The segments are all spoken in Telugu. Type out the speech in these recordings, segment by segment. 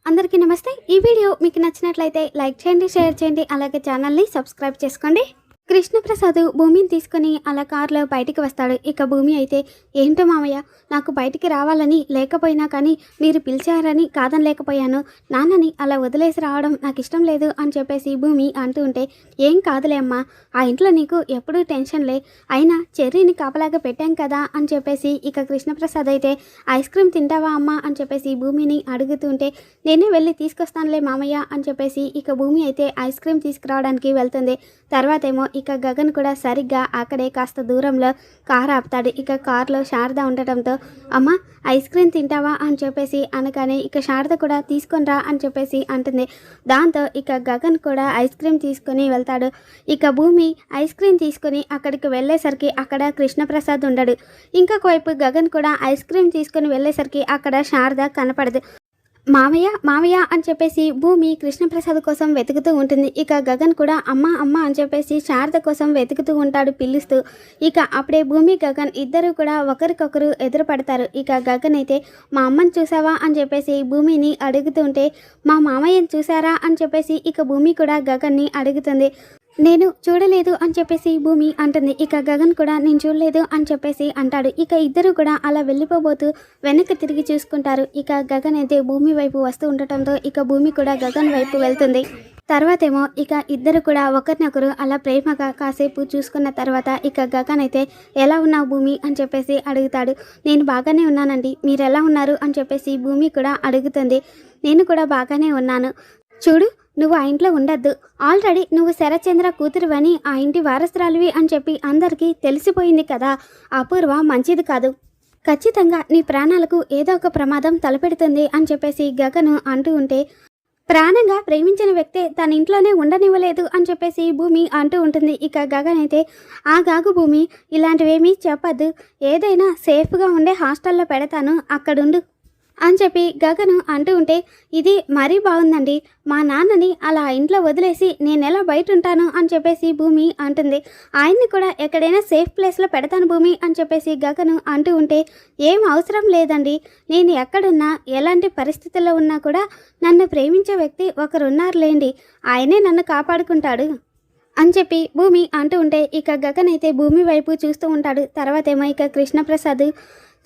అందరికీ నమస్తే। ఈ వీడియో మీకు నచ్చినట్లయితే లైక్ చేయండి, షేర్ చేయండి, అలాగే ఛానల్ని సబ్స్క్రైబ్ చేసుకోండి। కృష్ణప్రసాద్ భూమిని తీసుకుని అలా కారులో బయటికి వస్తాడు। ఇక భూమి అయితే, ఏంటో మామయ్య, నాకు బయటికి రావాలని లేకపోయినా కానీ మీరు పిలిచారని కాదనలేకపోయాను, నాన్నని అలా వదిలేసి రావడం నాకు ఇష్టం లేదు అని చెప్పేసి భూమి అంటూ ఉంటే, ఏం కాదులే అమ్మా, ఆ ఇంట్లో నీకు ఎప్పుడూ టెన్షన్లే, అయినా చెర్రీని కాపలాగా పెట్టాం కదా అని చెప్పేసి ఇక కృష్ణప్రసాద్ అయితే, ఐస్ క్రీమ్ తింటావా అమ్మా అని చెప్పేసి భూమిని అడుగుతుంటే, నేనే వెళ్ళి తీసుకొస్తానులే మామయ్య అని చెప్పేసి ఇక భూమి అయితే ఐస్ క్రీమ్ తీసుకురావడానికి వెళ్తుంది। తర్వాత ఏమో ఇక గగన్ కూడా సరిగ్గా అక్కడే కాస్త దూరంలో కారు ఆపుతాడు। ఇక కారులో శారద ఉండటంతో, అమ్మ ఐస్ క్రీమ్ తింటావా అని చెప్పేసి అనగానే ఇక శారద కూడా తీసుకొనిరా అని చెప్పేసి అంటుంది। దాంతో ఇక గగన్ కూడా ఐస్ క్రీమ్ తీసుకొని వెళ్తాడు। ఇక భూమి ఐస్ క్రీమ్ తీసుకొని అక్కడికి వెళ్ళేసరికి అక్కడ కృష్ణప్రసాద్ ఉండడు। ఇంకొక వైపు గగన్ కూడా ఐస్ క్రీమ్ తీసుకొని వెళ్ళేసరికి అక్కడ శారద కనపడదు। మామయ్య మామయ్య అని చెప్పేసి భూమి కృష్ణప్రసాద్ కోసం వెతుకుతూ ఉంటుంది। ఇక గగన్ కూడా అమ్మ అమ్మ అని చెప్పేసి శారద కోసం వెతుకుతూ ఉంటాడు పిలుస్తూ। ఇక అప్పుడే భూమి గగన్ ఇద్దరు కూడా ఒకరికొకరు ఎదురుపడతారు। ఇక గగన్ అయితే, మా అమ్మని చూసావా అని చెప్పేసి భూమిని అడుగుతూ ఉంటే, మా మామయ్యని చూసారా అని చెప్పేసి ఇక భూమి కూడా గగన్ని అడుగుతుంది। నేను చూడలేదు అని చెప్పేసి భూమి అంటుంది। ఇక గగన్ కూడా నేను చూడలేదు అని చెప్పేసి అంటాడు। ఇక ఇద్దరు కూడా అలా వెళ్ళిపోబోతూ వెనక్కి తిరిగి చూసుకుంటారు। ఇక గగన్ అయితే భూమి వైపు వస్తూ ఉండటంతో ఇక భూమి కూడా గగన్ వైపు వెళ్తుంది। తర్వాతేమో ఇక ఇద్దరు కూడా ఒకరినొకరు అలా ప్రేమగా కాసేపు చూసుకున్న తర్వాత ఇక గగన్ అయితే, ఎలా ఉన్నావు భూమి అని చెప్పేసి అడుగుతాడు। నేను బాగానే ఉన్నానండి, మీరు ఎలా ఉన్నారు అని చెప్పేసి భూమి కూడా అడుగుతుంది। నేను కూడా బాగానే ఉన్నాను, చూడు నువ్వు ఆ ఇంట్లో ఉండద్దు, ఆల్రెడీ నువ్వు శరత్చంద్ర కూతురువని ఆ ఇంటి వారసురాలివి అని చెప్పి అందరికీ తెలిసిపోయింది కదా, అపూర్వ మంచిది కాదు, ఖచ్చితంగా నీ ప్రాణాలకు ఏదో ఒక ప్రమాదం తలపెడుతుంది అని చెప్పేసి గగను అంటూ ఉంటే, ప్రాణంగా ప్రేమించిన వ్యక్తే తన ఇంట్లోనే ఉండనివ్వలేదు అని చెప్పేసి భూమి అంటూ ఉంటుంది। ఇక గగన్ అయితే, ఆ గాగు భూమి, ఇలాంటివేమీ చెప్పద్దు, ఏదైనా సేఫ్గా ఉండే హాస్టల్లో పెడతాను, అక్కడుండు అని చెప్పి గగను అంటూ ఉంటే, ఇది మరీ బాగుందండి, మా నాన్నని అలా ఇంట్లో వదిలేసి నేను ఎలా బయట ఉంటాను అని చెప్పేసి భూమి అంటుంది। ఆయన్ని కూడా ఎక్కడైనా సేఫ్ ప్లేస్లో పెడతాను భూమి అని చెప్పేసి గగను అంటూ ఉంటే, ఏం అవసరం లేదండి, నేను ఎక్కడున్నా ఎలాంటి పరిస్థితుల్లో ఉన్నా కూడా నన్ను ప్రేమించే వ్యక్తి ఒకరున్నారులేండి, ఆయనే నన్ను కాపాడుకుంటాడు అని చెప్పి భూమి అంటూ ఉంటే ఇక గగన్ అయితే భూమి వైపు చూస్తూ ఉంటాడు। తర్వాత ఏమో ఇక కృష్ణప్రసాద్,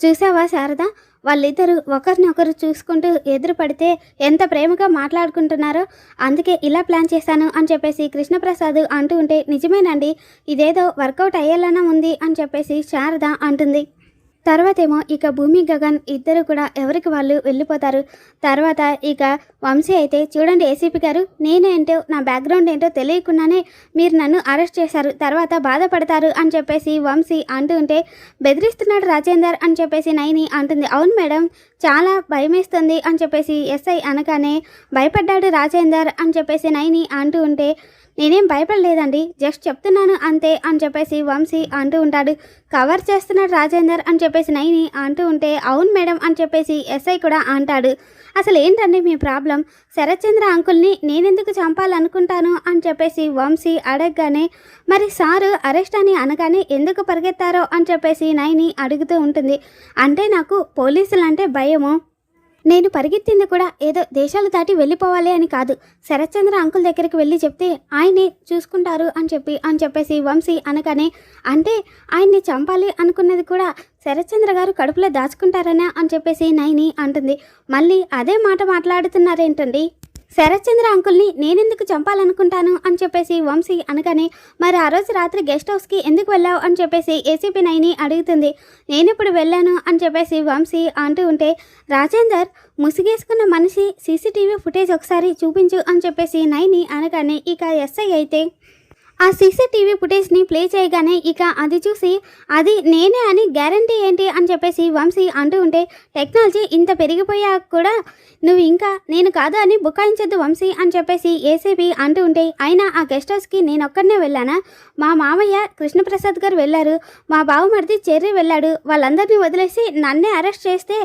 చూసావా శారద, వాళ్ళిద్దరూ ఒకరినొకరు చూసుకుంటూ ఎదురు పడితే ఎంత ప్రేమగా మాట్లాడుకుంటున్నారో, అందుకే ఇలా ప్లాన్ చేశాను అని చెప్పేసి కృష్ణప్రసాద్ అంటూ ఉంటే, నిజమేనండి, ఇదేదో వర్కౌట్ అయ్యేలానే ఉంది అని చెప్పేసి శారద అంటుంది। తర్వాతేమో ఇక భూమి గగన్ ఇద్దరు కూడా ఎవరికి వాళ్ళు వెళ్ళిపోతారు। తర్వాత ఇక వంశీ అయితే, చూడండి ఏసీపీ గారు, నేనేంటో నా బ్యాక్గ్రౌండ్ ఏంటో తెలియకుండానే మీరు నన్ను అరెస్ట్ చేశారు, తర్వాత బాధపడతారు అని చెప్పేసి వంశీ అంటూ ఉంటే, బెదిరిస్తున్నాడు రాజేందర్ అని చెప్పేసి నైని అంటుంది। అవును మేడం, చాలా భయమేస్తుంది అని చెప్పేసి ఎస్ఐ అనగానే, భయపడ్డాడు రాజేందర్ అని చెప్పేసి నైని అంటూ ఉంటే, నేనేం భయపడలేదండి, జస్ట్ చెప్తున్నాను అంతే అని చెప్పేసి వంశీ అంటూ ఉంటాడు। కవర్ చేస్తున్నాడు రాజేందర్ అని చెప్పేసి నైని అంటూ ఉంటే, అవును మేడం అని చెప్పేసి ఎస్ఐ కూడా అంటాడు। అసలు ఏంటండి మీ ప్రాబ్లం, శరత్చంద్ర అంకుల్ని నేనెందుకు చంపాలనుకుంటాను అని చెప్పేసి వంశీ అడగగానే, మరి సారు అరెస్ట్ అని అనగానే ఎందుకు పరిగెత్తారో అని చెప్పేసి నైని అడుగుతూ ఉంటుంది। అంటే నాకు పోలీసులంటే భయము, నేను పరిగెత్తింది కూడా ఏదో దేశాలు దాటి వెళ్ళిపోవాలి అని కాదు, శరత్చంద్ర అంకుల్ దగ్గరికి వెళ్ళి చెప్తే ఆయనే చూసుకుంటారు అని చెప్పేసి వంశీ అనగానే, అంటే ఆయన్ని చంపాలి అనుకున్నది కూడా శరత్చంద్ర గారు కడుపులో దాచుకుంటారనే అని చెప్పేసి నైని అంటుంది। మళ్ళీ అదే మాట మాట్లాడుతున్నారేంటండి, శరత్చంద్ర అంకుల్ని నేనెందుకు చంపాలనుకుంటాను అని చెప్పేసి వంశీ అనగానే, మరి ఆ రోజు రాత్రి గెస్ట్ హౌస్కి ఎందుకు వెళ్ళావు అని చెప్పేసి ఏసీపీ నైని అడుగుతుంది। నేనెప్పుడు వెళ్ళాను అని చెప్పేసి వంశీ అంటూ ఉంటే, రాజేందర్ ముసిగేసుకున్న మనిషి సీసీటీవీ ఫుటేజ్ ఒకసారి చూపించు అని చెప్పేసి నైని అనగానే ఇక ఎస్ఐ అయితే ఆ సీసీటీవీ ఫుటేజ్ని ప్లే చేయగానే ఇక అది చూసి, అది నేనే అని గ్యారంటీ ఏంటి అని చెప్పేసి వంశీ అంటూ ఉంటే, టెక్నాలజీ ఇంత పెరిగిపోయాక కూడా నువ్వు ఇంకా నేను కాదు అని బుకాయించొద్దు వంశీ అని చెప్పేసి ఏసీపీ అంటూ ఉంటే, అయినా ఆ గెస్ట్ హౌస్కి నేను ఒక్కడనే వెళ్ళానా, మా మామయ్య కృష్ణప్రసాద్ గారు వెళ్ళారు, మా బావమరిది చెర్రీ వెళ్ళాడు, వాళ్ళందరినీ వదిలేసి నన్నే అరెస్ట్ చేస్తే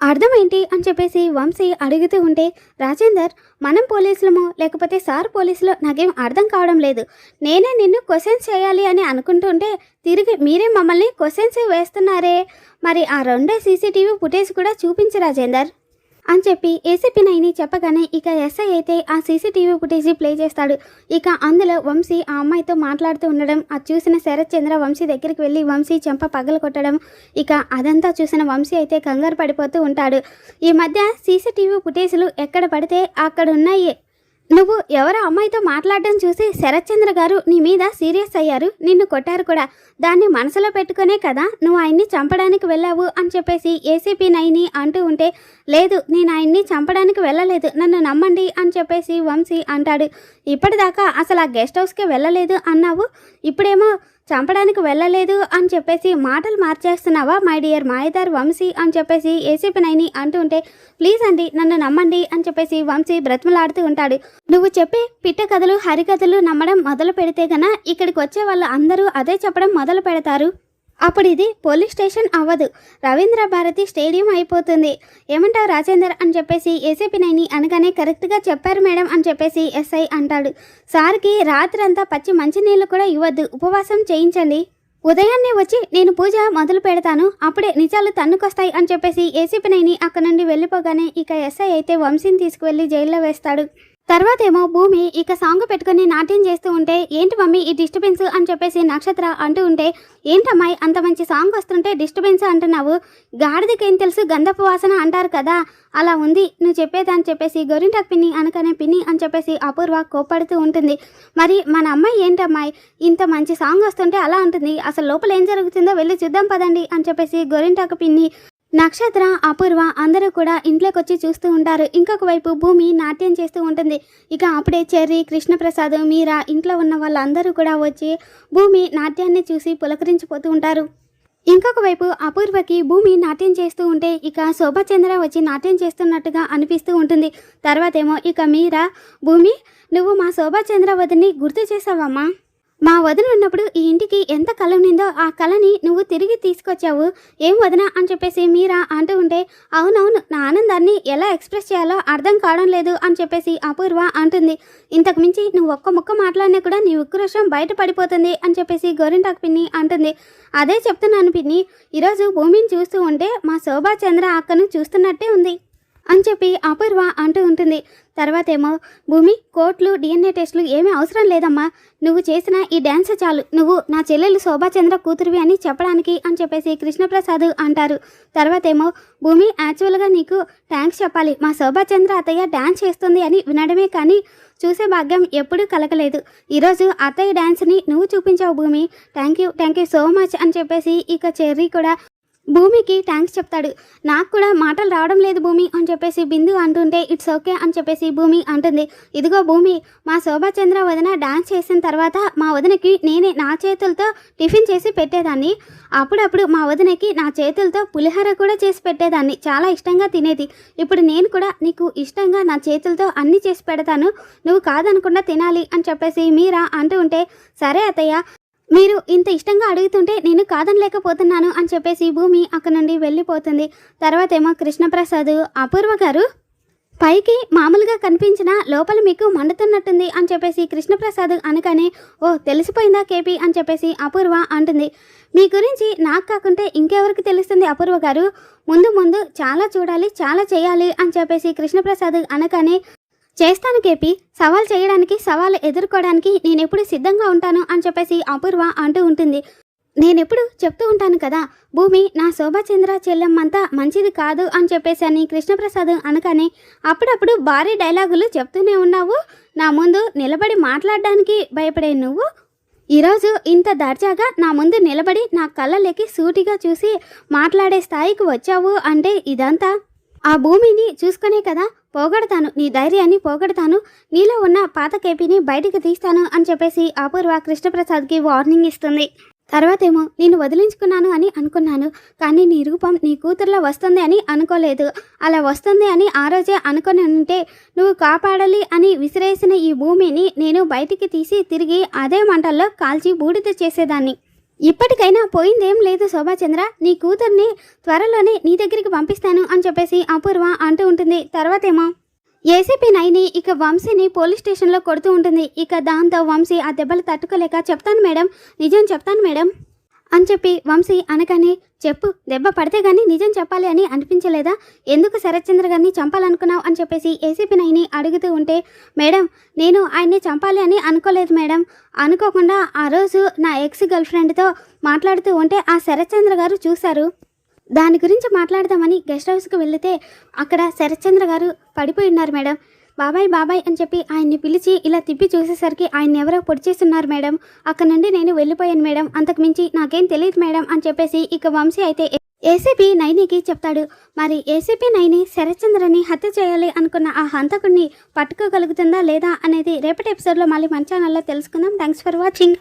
అర్థమేంటి అని చెప్పేసి వంశీ అడుగుతూ ఉంటే, రాజేందర్ మనం పోలీసులమో లేకపోతే సార్ పోలీసులో నాకేం అర్థం కావడం లేదు, నేనే నిన్ను క్వశ్చన్స్ చేయాలి అని అనుకుంటుంటే తిరిగి మీరే మమ్మల్ని క్వశ్చన్స్ వేస్తున్నారే, మరి ఆ రెండే సీసీటీవీ ఫుటేజ్ కూడా చూపించు రాజేందర్ అని చెప్పి ఏసీపీ నైని చెప్పగానే ఇక ఎస్ఐ అయితే ఆ సీసీటీవీ ఫుటేజ్ ప్లే చేస్తాడు. ఇక అందులో వంశీ ఆ అమ్మాయితో మాట్లాడుతూ ఉండడం, అది చూసిన శరత్ చంద్ర వంశీ దగ్గరికి వెళ్ళి వంశీ చెంప పగల కొట్టడం, ఇక అదంతా చూసిన వంశీ అయితే కంగారు పడిపోతూ ఉంటాడు. ఈ మధ్య సీసీటీవీ ఫుటేజ్లు ఎక్కడ పడితే అక్కడ ఉన్నాయి. నువ్వు ఎవరో అమ్మాయితో మాట్లాడడం చూసి శరత్ చంద్ర గారు నీ మీద సీరియస్ అయ్యారు, నిన్ను కొట్టారు కూడా. దాన్ని మనసులో పెట్టుకునే కదా నువ్వు ఆయన్ని చంపడానికి వెళ్ళావు అని చెప్పేసి ఏసీపీ నైని అంటూ ఉంటే, లేదు నేను ఆయన్ని చంపడానికి వెళ్ళలేదు, నన్ను నమ్మండి అని చెప్పేసి వంశీ అంటాడు. ఇప్పటిదాకా అసలు ఆ గెస్ట్ హౌస్కే వెళ్ళలేదు అన్నావు, ఇప్పుడేమో చంపడానికి వెళ్ళలేదు అని చెప్పేసి మాటలు మార్చేస్తున్నావా మై డియర్ మాయదార్ వంశీ అని చెప్పేసి ఏసీపీ నైని అంటూ ఉంటే, ప్లీజ్ అండి నన్ను నమ్మండి అని చెప్పేసి వంశీ బ్రతిమలాడుతూ ఉంటాడు. నువ్వు చెప్పే పిట్ట కథలు హరికథలు నమ్మడం మొదలు పెడితే గన ఇక్కడికి వచ్చే వాళ్ళు అందరూ అదే చెప్పడం మొదలు పెడతారు. అప్పుడు ఇది పోలీస్ స్టేషన్ అవ్వదు, రవీంద్ర భారతి స్టేడియం అయిపోతుంది. ఏమంటావు రాజేందర్ అని చెప్పేసి ఏసీపీ నైని అనగానే, కరెక్ట్గా చెప్పారు మేడం అని చెప్పేసి ఎస్ఐ అంటాడు. సార్కి రాత్రి అంతా పచ్చి మంచినీళ్ళు కూడా ఇవ్వద్దు, ఉపవాసం చేయించండి. ఉదయాన్నే వచ్చి నేను పూజ మొదలు పెడతాను, అప్పుడే నిజాలు తన్నుకొస్తాయి అని చెప్పేసి ఏసీపీ నైని అక్కడ నుండి వెళ్ళిపోగానే ఇక ఎస్ఐ అయితే వంశీని తీసుకువెళ్ళి జైల్లో వేస్తాడు. తర్వాత ఏమో భూమి ఇక సాంగ్ పెట్టుకుని నాట్యం చేస్తూ ఉంటే, ఏంటి మమ్మీ ఈ డిస్టర్బెన్స్ అని చెప్పేసి నక్షత్ర అంటూ ఉంటే, ఏంటమ్మాయి అంత మంచి సాంగ్ వస్తుంటే డిస్టర్బెన్స్ అంటున్నావు, గాడిదకి ఏం తెలుసు గంధపు వాసన అంటారు కదా, అలా ఉంది నువ్వు చెప్పేదని చెప్పేసి గోరింటాకు పిన్ని అనకనే పిన్ని అని చెప్పేసి అపూర్వ కోప్పడుతూ ఉంటుంది. మరి మన అమ్మాయి ఏంటమ్మాయి ఇంత మంచి సాంగ్ వస్తుంటే అలా ఉంటుంది, అసలు లోపల ఏం జరుగుతుందో వెళ్ళి చూద్దాం పదండి అని చెప్పేసి గోరింటాకు పిన్ని, నక్షత్ర, అపూర్వ అందరూ కూడా ఇంట్లోకి వచ్చి చూస్తూ ఉంటారు. ఇంకొక వైపు భూమి నాట్యం చేస్తూ ఉంటుంది. ఇక అప్పుడే చెర్రీ, కృష్ణప్రసాద్, మీరా ఇంట్లో ఉన్న వాళ్ళందరూ కూడా వచ్చి భూమి నాట్యాన్ని చూసి పులకరించిపోతూ ఉంటారు. ఇంకొక వైపు అపూర్వకి భూమి నాట్యం చేస్తూ ఉంటే ఇక శోభాచంద్ర వచ్చి నాట్యం చేస్తున్నట్టుగా అనిపిస్తూ ఉంటుంది. తర్వాత ఏమో ఇక మీరా, భూమి నువ్వు మా శోభాచంద్ర వదిని గుర్తు చేసావమ్మా, మా వదిన ఉన్నప్పుడు ఈ ఇంటికి ఎంత కళ ఉన్నిందో ఆ కళని నువ్వు తిరిగి తీసుకొచ్చావు, ఏం వదిన అని చెప్పేసి మీరా అంటూ ఉంటే, అవునవును నా ఆనందాన్ని ఎలా ఎక్స్ప్రెస్ చేయాలో అర్థం కావడం లేదు అని చెప్పేసి అపూర్వ అంటుంది. ఇంతకు మించి నువ్వు ఒక్క ముక్క మాట్లాడినా కూడా నీ ఉక్రోషం బయట పడిపోతుంది అని చెప్పేసి గోరింటాకు పిన్ని అంటుంది. అదే చెప్తున్నాను పిన్ని, ఈరోజు భూమిని చూస్తూ ఉంటే మా శోభాచంద్ర అక్కను చూస్తున్నట్టే ఉంది అని చెప్పి అపూర్వ అంటూ ఉంటుంది. తర్వాత ఏమో భూమి కోట్లు డిఎన్ఏ టెస్టులు ఏమీ అవసరం లేదమ్మా, నువ్వు చేసిన ఈ డ్యాన్స్ చాలు, నువ్వు నా చెల్లెలు శోభాచంద్ర కూతురువి అని చెప్పడానికి అని చెప్పేసి కృష్ణప్రసాద్ అంటారు. తర్వాత ఏమో భూమి యాక్చువల్గా నీకు థ్యాంక్స్ చెప్పాలి, మా శోభాచంద్ర అత్తయ్య డ్యాన్స్ చేస్తుంది అని వినడమే కానీ చూసే భాగ్యం ఎప్పుడూ కలగలేదు, ఈరోజు అత్తయ్య డ్యాన్స్ని నువ్వు చూపించావు భూమి, థ్యాంక్ యూ సో మచ్ అని చెప్పేసి ఇక చెర్రీ కూడా భూమికి థ్యాంక్స్ చెప్తాడు. నాకు కూడా మాటలు రావడం లేదు భూమి అని చెప్పేసి బిందు అంటుంటే, ఇట్స్ ఓకే అని చెప్పేసి భూమి అంటుంది. ఇదిగో భూమి, మా శోభాచంద్ర వదిన డాన్స్ చేసిన తర్వాత మా వదినకి నేనే నా చేతులతో టిఫిన్ చేసి పెట్టేదాన్ని, అప్పుడప్పుడు మా వదినకి నా చేతులతో పులిహోర కూడా చేసి పెట్టేదాన్ని, చాలా ఇష్టంగా తినేది. ఇప్పుడు నేను కూడా నీకు ఇష్టంగా నా చేతులతో అన్నీ చేసి పెడతాను, నువ్వు కాదనకుండా తినాలి అని చెప్పేసి మీరా అంటూ ఉంటే, సరే అత్తయ్య మీరు ఇంత ఇష్టంగా అడుగుతుంటే నేను కాదనలేకపోతున్నాను అని చెప్పేసి భూమి అక్కడ నుండి వెళ్ళిపోతుంది. తర్వాత ఏమో కృష్ణప్రసాద్, అపూర్వ గారు పైకి మామూలుగా కనిపించిన లోపల మీకు మండుతున్నట్టుంది అని చెప్పేసి కృష్ణప్రసాద్ అనగానే, ఓ తెలిసిపోయిందా కేపీ అని చెప్పేసి అపూర్వ అంటుంది. మీ గురించి నాకు కాకుంటే ఇంకెవరికి తెలుస్తుంది అపూర్వ గారు, ముందు ముందు చాలా చూడాలి చాలా చేయాలి అని చెప్పేసి కృష్ణప్రసాద్ అనగానే, చేస్తాను కేపీ, సవాల్ చేయడానికి సవాల్ ఎదుర్కోవడానికి నేనెప్పుడు సిద్ధంగా ఉంటాను అని చెప్పేసి అపూర్వ అంటూ ఉంటుంది. నేనెప్పుడు చెప్తూ ఉంటాను కదా భూమి నా శోభాచంద్ర చెల్లెమ్మంతా మంచిది కాదు అని చెప్పేసి అని కృష్ణప్రసాద్ అనగానే, అప్పుడప్పుడు భారీ డైలాగులు చెప్తూనే ఉన్నావు, నా ముందు నిలబడి మాట్లాడడానికి భయపడే నువ్వు ఈరోజు ఇంత దర్జాగా నా ముందు నిలబడి నా కళ్ళలోకి సూటిగా చూసి మాట్లాడే స్థాయికి వచ్చావు అంటే ఇదంతా ఆ భూమిని చూసుకునే కదా, పోగొడతాను నీ ధైర్యాన్ని, పోగొడతాను, నీలో ఉన్న పాత కేపీని బయటికి తీస్తాను అని చెప్పేసి అపూర్వ కృష్ణప్రసాద్కి వార్నింగ్ ఇస్తుంది. తర్వాతేమో నేను వదిలించుకున్నాను అని అనుకున్నాను, కానీ నీ రూపం నీ కూతురులో వస్తుంది అని అనుకోలేదు, అలా వస్తుంది అని ఆ రోజే అనుకుని ఉంటే నువ్వు కాపాడాలి అని విసిరేసిన ఈ భూమిని నేను బయటికి తీసి తిరిగి అదే మంటల్లో కాల్చి బూడిద చేసేదాన్ని. ఇప్పటికైనా పోయిందేం లేదు శోభాచంద్ర, నీ కూతుర్ని త్వరలోనే నీ దగ్గరికి పంపిస్తాను అని చెప్పేసి అపూర్వ అంటూ ఉంటుంది. తర్వాతేమో ఏసీపీ నైని ఇక వంశీని పోలీస్ స్టేషన్లో కొడుతూ ఉంటుంది. ఇక దాంతో వంశీ ఆ దెబ్బలు తట్టుకోలేక, చెప్తాను మేడం, నిజం చెప్తాను మేడం అని చెప్పి వంశీ అనగానే, చెప్పు, దెబ్బ పడితే గానీ నిజం చెప్పాలి అని అనిపించలేదా? ఎందుకు శరత్చంద్ర గారిని చంపాలనుకున్నావు అని చెప్పేసి ఏసీపీ నైని అడుగుతూ ఉంటే, మేడం నేను ఆయన్ని చంపాలి అని అనుకోలేదు మేడం. అనుకోకుండా ఆ రోజు నా ఎక్స్ గర్ల్ ఫ్రెండ్తో మాట్లాడుతూ ఉంటే ఆ శరత్చంద్ర గారు చూశారు. దాని గురించి మాట్లాడదామని గెస్ట్ హౌస్కి వెళితే అక్కడ శరత్చంద్ర గారు పడిపోయి ఉన్నారు మేడం. బాబాయ్ బాబాయ్ అని చెప్పి ఆయన్ని పిలిచి ఇలా తిప్పి చూసేసరికి ఆయన ఎవరో పొడి చేస్తున్నారు మేడం. అక్కడ నుండి నేను వెళ్ళిపోయాను మేడం. అంతకు మించి నాకేం తెలియదు మేడం అని చెప్పేసి ఇక వంశీ అయితే ఏసీపీ నైనికి చెప్తాడు. మరి ఏసీపీ నైని శరత్చంద్రని హత్య చేయాలి అనుకున్న ఆ హంతకుడిని పట్టుకోగలుగుతుందా లేదా అనేది రేపటి ఎపిసోడ్లో మళ్ళీ మన ఛానల్లో తెలుసుకుందాం. Thanks for watching.